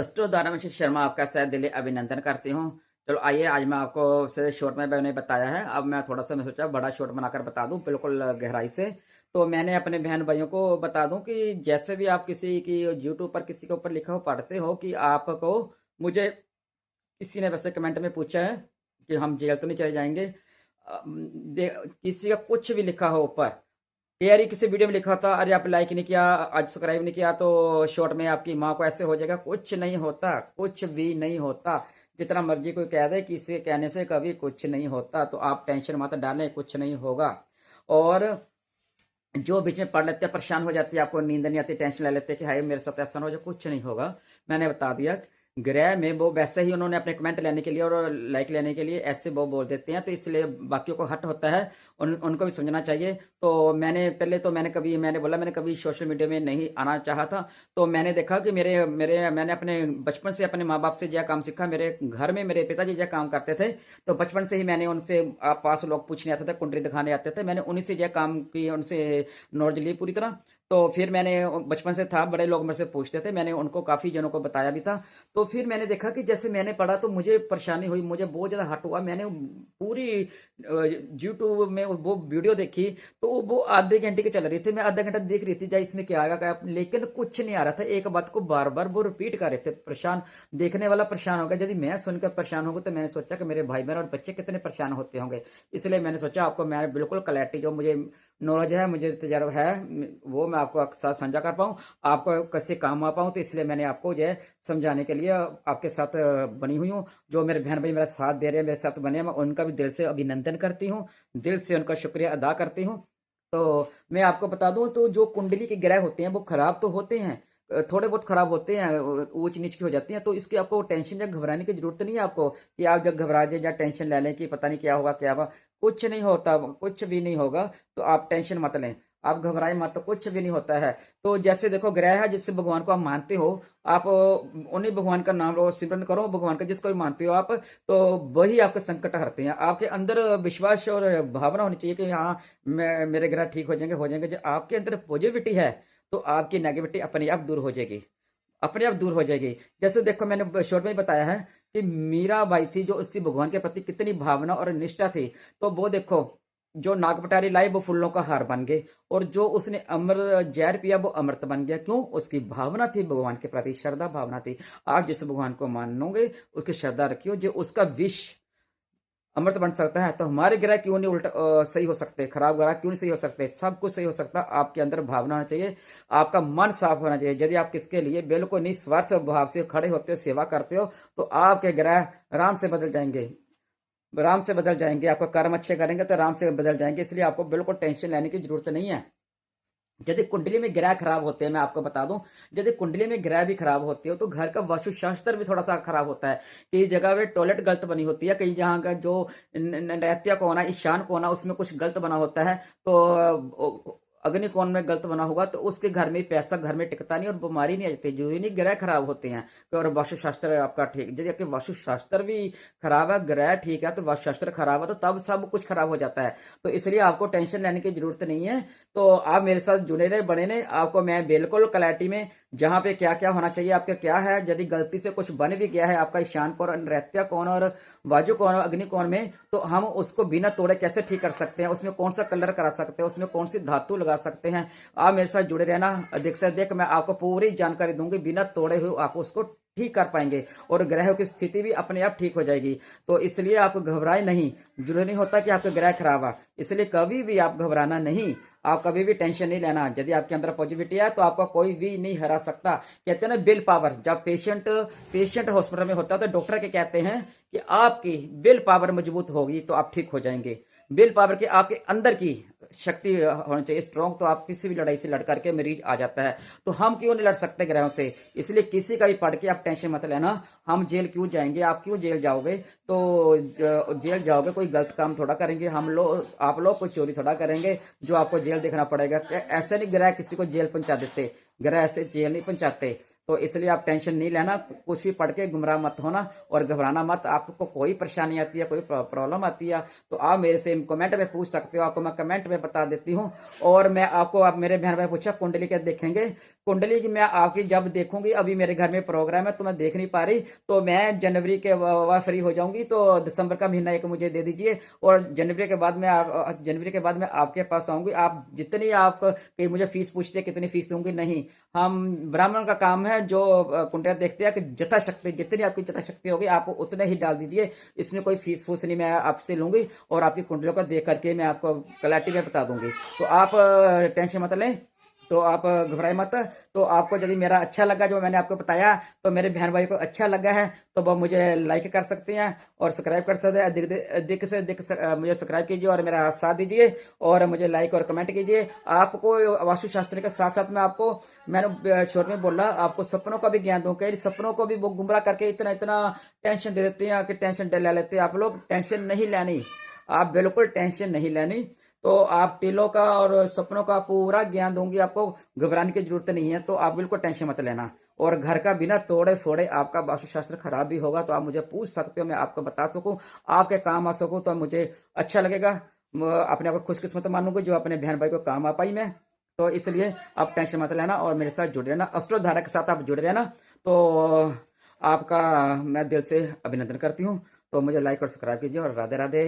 अष्टोधारा में शर्मा आपका शायद दिली अभिनंदन करती हूँ। चलो आइए, आज मैं आपको से शॉर्ट में मैंने बताया है, अब मैं थोड़ा सा मैं सोचा बड़ा शॉर्ट बनाकर बता दूं बिल्कुल गहराई से। तो मैंने अपने बहन भाइयों को बता दूं कि जैसे भी आप किसी की यूट्यूब पर किसी के ऊपर लिखा हो पढ़ते हो कि आपको, मुझे किसी ने वैसे कमेंट में पूछा है कि हम जेल तो नहीं चले जाएंगे। किसी का कुछ भी लिखा हो ऊपर, यार ये किसी वीडियो में लिखा था अरे आप लाइक नहीं किया, आज सब्सक्राइब नहीं किया तो शॉर्ट में आपकी माँ को ऐसे हो जाएगा। कुछ नहीं होता, कुछ भी नहीं होता। जितना मर्जी कोई कह दे, किसी के कहने से कभी कुछ नहीं होता। तो आप टेंशन मत डालें, कुछ नहीं होगा। और जो बीच में पढ़ लेते हैं, परेशान हो जाती है, आपको नींद नहीं आती, टेंशन ले लेते हैं कि हाय मेरे साथ ऐसा ना हो जाए, कुछ नहीं होगा। मैंने बता दिया। गृह में वो वैसे ही उन्होंने अपने कमेंट लेने के लिए और लाइक लेने के लिए ऐसे वो बोल देते हैं, तो इसलिए बाकियों को हट होता है। उनको भी समझना चाहिए। तो मैंने पहले तो मैंने कभी सोशल मीडिया में नहीं आना चाहा था। तो मैंने देखा कि मेरे मेरे मैंने अपने बचपन से अपने माँ बाप से यह काम सीखा। मेरे घर में मेरे पिताजी यह काम करते थे, तो बचपन से ही मैंने उनसे, आप पास लोग पूछने आते थे, कुंडली दिखाने आते थे, मैंने उन्हीं से यह काम की, उनसे नॉलेज ली पूरी तरह। तो फिर मैंने, बचपन से था, बड़े लोग मेरे से पूछते थे, मैंने उनको काफ़ी जनों को बताया भी था। तो फिर मैंने देखा कि जैसे मैंने पढ़ा तो मुझे परेशानी हुई, मुझे बहुत ज़्यादा हट हुआ। मैंने पूरी यूट्यूब में वो वीडियो देखी, तो वो आधे घंटे की चल रही थी। मैं आधा घंटा देख रही थी जाए इसमें क्या आएगा क्या, लेकिन कुछ नहीं आ रहा था। एक बात को बार बार वो रिपीट कर रहे थे। परेशान, देखने वाला परेशान हो गया। यदि मैं सुनकर परेशान हो गया तो मैंने सोचा कि मेरे भाई बहन और बच्चे कितने परेशान होते होंगे। इसलिए मैंने सोचा आपको मैं बिल्कुल क्लैरिटी, जो मुझे नॉलेज है, मुझे तजर्बा है, वो मैं आपको साथ साझा कर पाऊँ, आपको कैसे काम आ पाऊँ। तो इसलिए मैंने आपको जो है समझाने के लिए आपके साथ बनी हुई हूँ। जो मेरे बहन भाई मेरा साथ दे रहे हैं, मेरे साथ बने हैं, मैं उनका भी दिल से अभिनंदन करती हूँ, दिल से उनका शुक्रिया अदा करती हूँ। तो मैं आपको बता दूं, तो जो कुंडली के ग्रह होते हैं वो खराब तो होते हैं, थोड़े बहुत खराब होते हैं, ऊंच नीच की हो जाती हैं। तो इसकी आपको टेंशन या घबराने की जरूरत नहीं है आपको, कि आप जब घबरा जाए या टेंशन ले लें कि पता नहीं क्या होगा क्या होगा। कुछ नहीं होता, कुछ भी नहीं होगा। तो आप टेंशन मत लें, आप घबराए मत, तो कुछ भी नहीं होता है। तो जैसे देखो, ग्रह है, जिससे भगवान को आप मानते हो, आप उन्हीं भगवान का नाम लो, सिमरन करो भगवान का, जिसको भी मानते हो आप, तो वही आपके संकट हरते हैं। आपके अंदर विश्वास और भावना होनी चाहिए कि हाँ, मैं, मेरे ग्रह ठीक हो जाएंगे। जो आपके अंदर पॉजिटिविटी है, तो आपकी नेगेटिविटी अपने आप दूर हो जाएगी, अपने आप दूर हो जाएगी। जैसे देखो, मैंने शोर में ही बताया है कि मीराबाई थी, जो उसकी भगवान के प्रति कितनी भावना और निष्ठा थी। तो वो देखो, जो नाग पटारी लाई वो फूलों का हार बन गए, और जो उसने अमृत जहर पिया वो अमृत बन गया। क्यों? उसकी भावना थी भगवान के प्रति, श्रद्धा भावना थी। आप जिस भगवान को मानोगे, उसकी श्रद्धा रखियो, जो उसका विष अमृत बन सकता है। तो हमारे ग्रह क्यों नहीं उल्टा सही हो सकते, खराब ग्रह क्यों नहीं सही हो सकते? सब कुछ सही हो सकता। आपके अंदर भावना होना चाहिए, आपका मन साफ होना चाहिए। यदि आप किसके लिए बिल्कुल निस्वार्थ भाव से खड़े होते हो, सेवा करते हो, तो आपके ग्रह आराम से बदल जाएंगे, आराम से बदल जाएंगे। आपका कर्म अच्छे करेंगे तो आराम से बदल जाएंगे। इसलिए आपको बिल्कुल टेंशन लेने की जरूरत नहीं है। यदि कुंडली में ग्रह खराब होते हैं, मैं आपको बता दूं, यदि कुंडली में ग्रह भी खराब होते हो तो घर का वास्तुशास्त्र भी थोड़ा सा खराब होता है। कई जगह पे टॉयलेट गलत बनी होती है, कई जहाँ का जो नैत्य कोना, ईशान कोना, उसमें कुछ गलत बना होता है। तो अग्नि कोण में गलत बना होगा तो उसके घर में पैसा घर में टिकता नहीं और बीमारी नहीं आ जाती। जो नहीं, ग्रह खराब होते हैं। तो और वास्तुशास्त्र आपका ठीक, यदि आपके वास्तुशास्त्र भी खराब है, ग्रह ठीक है, तो वास्तुशास्त्र खराब है, तो तब सब कुछ खराब हो जाता है। तो इसलिए आपको टेंशन लेने की जरूरत नहीं है। तो आप मेरे साथ जुड़े रहे, बने रहे, आपको मैं बिल्कुल क्लैरिटी में, जहां पे क्या क्या होना चाहिए, आपका क्या है, यदि गलती से कुछ बन भी गया है आपका ईशान कोण, नैत्य कोण और वायु कोण और अग्नि कोण में, तो हम उसको बिना तोड़े कैसे ठीक कर सकते हैं, उसमें कौन सा कलर करा सकते हैं, उसमें कौन सी धातु लगा सकते हैं। आप मेरे साथ जुड़े रहना, अधिक से अधिक मैं आपको पूरी जानकारी दूंगी, बिना तोड़े हुए आप उसको ठीक कर पाएंगे, और ग्रहों की स्थिति भी अपने आप ठीक हो जाएगी। तो इसलिए आप घबराए नहीं। जरूरी नहीं होता कि आपका ग्रह खराब है, इसलिए कभी भी आप घबराना नहीं, आप कभी भी टेंशन नहीं लेना। यदि आपके अंदर पॉजिटिविटी है तो आपका कोई भी नहीं हरा सकता। कहते हैं ना, विल पावर। जब पेशेंट पेशेंट हॉस्पिटल में होता है तो डॉक्टर के कहते हैं कि आपकी विल पावर मजबूत होगी तो आप ठीक हो जाएंगे। विल पावर के आपके अंदर की शक्ति होनी चाहिए स्ट्रॉन्ग, तो आप किसी भी लड़ाई से लड़ करके मरीज आ जाता है। तो हम क्यों नहीं लड़ सकते ग्रहों से? इसलिए किसी का भी पढ़ के आप टेंशन मत लेना। हम जेल क्यों जाएंगे? आप क्यों जेल जाओगे? तो जेल जाओगे, कोई गलत काम थोड़ा करेंगे हम लोग, आप लोग कोई चोरी थोड़ा करेंगे जो आपको जेल देखना पड़ेगा। ऐसे नहीं ग्रह किसी को जेल पहुंचा देते, ग्रह ऐसे जेल नहीं पहुंचाते। तो इसलिए आप टेंशन नहीं लेना, कुछ भी पढ़ के गुमराह मत होना और घबराना मत। आपको कोई परेशानी आती है, कोई प्रॉब्लम आती है, तो आप मेरे से कमेंट में पूछ सकते हो, आपको मैं कमेंट में बता देती हूँ। और मैं आपको, आप मेरे बहन भाई पूछा कुंडली के देखेंगे, कुंडली की मैं आपकी जब देखूंगी, अभी मेरे घर में प्रोग्राम है तो मैं देख नहीं पा रही, तो मैं जनवरी के फ्री हो जाऊंगी, तो दिसंबर का महीना एक मुझे दे दीजिए, और जनवरी के बाद मैं आपके पास आऊंगी। आप जितनी आप कहीं मुझे फीस पूछते कितनी फीस दूंगी, नहीं, हम ब्राह्मण का काम है जो कुंडलियां देखते हैं कि जथाशक्ति जितनी आपकी जथाशक्ति होगी आप उतने ही डाल दीजिए, इसमें कोई फीस फूस नहीं मैं आपसे लूंगी, और आपकी कुंडलियों को देख करके मैं आपको क्लैरिटी में बता दूंगी। तो आप टेंशन मत लें, तो आप घबराए मत। तो आपको यदि मेरा अच्छा लगा जो मैंने आपको बताया, तो मेरे बहन भाई को अच्छा लगा है, तो वो मुझे लाइक कर सकते हैं और सब्सक्राइब कर सकते हैं। अधिक से अधिक मुझे सब्सक्राइब कीजिए और मेरा साथ दीजिए, और मुझे लाइक और कमेंट कीजिए। आपको वास्तुशास्त्र के साथ साथ मैं आपको, मैंने छोर में बोला, आपको सपनों का भी ज्ञान दूं। कई सपनों को भी वो गुमराह करके इतना इतना टेंशन दे देते हैं कि टेंशन ले लेते हैं। आप लोग टेंशन नहीं लेनी, आप बिल्कुल टेंशन नहीं लेनी। तो आप तिलों का और सपनों का पूरा ज्ञान दूंगी, आपको घबराने की जरूरत नहीं है, तो आप बिल्कुल टेंशन मत लेना। और घर का बिना तोड़े फोड़े आपका वास्तुशास्त्र खराब भी होगा तो आप मुझे पूछ सकते हो, मैं आपको बता सकूं, आपके काम आ सकूं, तो मुझे अच्छा लगेगा। अपने आप को खुशकिस्मत मानूंगी जो अपने बहन भाई को काम आ पाई मैं। तो इसलिए आप टेंशन मत लेना और मेरे साथ जुड़े रहना, अष्टोधारा के साथ आप जुड़े रहना। तो आपका मैं दिल से अभिनंदन करती हूँ। तो मुझे लाइक और सब्सक्राइब कीजिए, और राधे राधे।